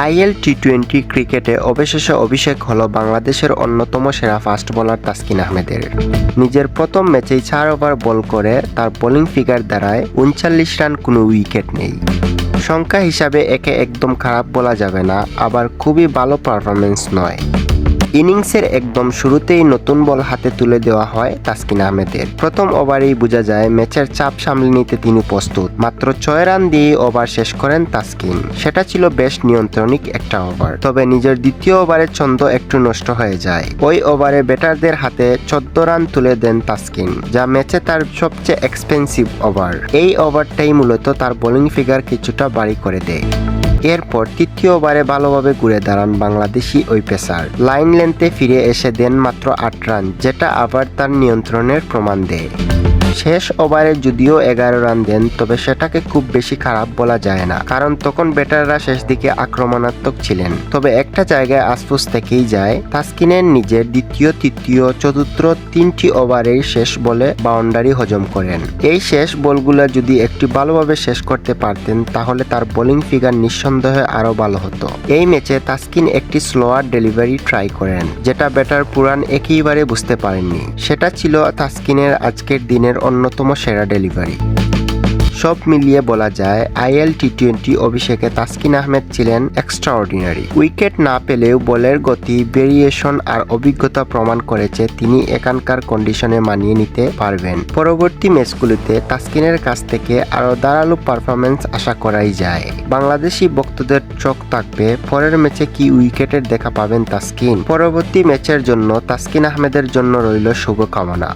IL টি-20 ক্রিকেটে অবশেষে অভিষেক হলো বাংলাদেশের অন্যতম সেরা ফাস্ট বোলার তাসকিন আহমেদের। নিজের প্রথম ম্যাচেই 4 ওভার বল করে তার বোলিং ফিগার দাঁড়ায় 39 রান, কোনো উইকেট নেই। সংখ্যা হিসাবে একে একদম খারাপ বলা যাবে না, আবার খুবই ভালো পারফরমেন্স নয়। ইনিংসের একদম শুরুতেই নতুন বল হাতে তুলে দেওয়া হয় তাসকিন আহমেদের। প্রথম ওভারেই বোঝা যায় ম্যাচের চাপ সামলে নিতে তিনি প্রস্তুত। মাত্র 6 রান দিয়ে ওভার শেষ করেন তাসকিন। সেটা ছিল বেশ নিয়ন্ত্রণিক একটা ওভার, তবে নিজের দ্বিতীয় ওভারের ছন্দ একটু নষ্ট হয়ে যায়। ওই ওভারে ব্যাটারদের হাতে 14 রান তুলে দেন তাসকিন, যা ম্যাচে তার সবচেয়ে এক্সপেন্সিভ ওভার। এই ওভারটাই মূলত তার বোলিং ফিগার কিছুটা বাড়ি করে দেয়। এরপর তৃতীয় ওভারে ভালোভাবে ঘুরে দাঁড়ান বাংলাদেশি ওই পেসার। লাইন লেন্থে ফিরে এসে দেন মাত্র 8 রান, যেটা আবার তার নিয়ন্ত্রণের প্রমাণ দেয়। শেষ ওভারে যদিও 11 রান দেন, তবে সেটাকে খুব বেশি খারাপ বলা যায় না, কারণ তখন ব্যাটাররা শেষ দিকে আক্রমণাত্মক ছিলেন। তবে একটা জায়গায় আফসোস থেকেই যায়, তাসকিনের নিজের দ্বিতীয়, তৃতীয়, চতুর্থ 3টি ওভারের শেষ বলে বাউন্ডারি হজম করেন। এই শেষ বলগুলো যদি একটু ভালোভাবে শেষ করতে পারতেন, তাহলে তার বোলিং ফিগার নিঃসন্দেহে আরো ভালো হতো। এই ম্যাচে তাসকিন একটি স্লোয়ার ডেলিভারি ট্রাই করেন, যেটা ব্যাটার পুরান একেবারে বুঝতে পারেননি। সেটা ছিল তাসকিনের আজকের দিনের অন্যতম সেরা ডেলিভারি। সব মিলিয়ে বলা যায়, আইএল টি-20 অভিষেকে তাসকিন আহমেদ ছিলেন এক্সট্রাঅর্ডিনারি। উইকেট না পেলেও বলের গতি, ভেরিয়েশন আর অভিজ্ঞতা প্রমাণ করেছে তিনি এখানকার কন্ডিশনে মানিয়ে নিতে পারবেন। পরবর্তী ম্যাচগুলিতে তাসকিনের কাছ থেকে আরো ধারালো পারফরমেন্স আশা করাই যায়। বাংলাদেশি ভক্তদের চোখ থাকবে পরের ম্যাচে কি উইকেটের দেখা পাবেন তাসকিন। পরবর্তী ম্যাচের জন্য তাসকিন আহমেদের জন্য রইল শুভকামনা।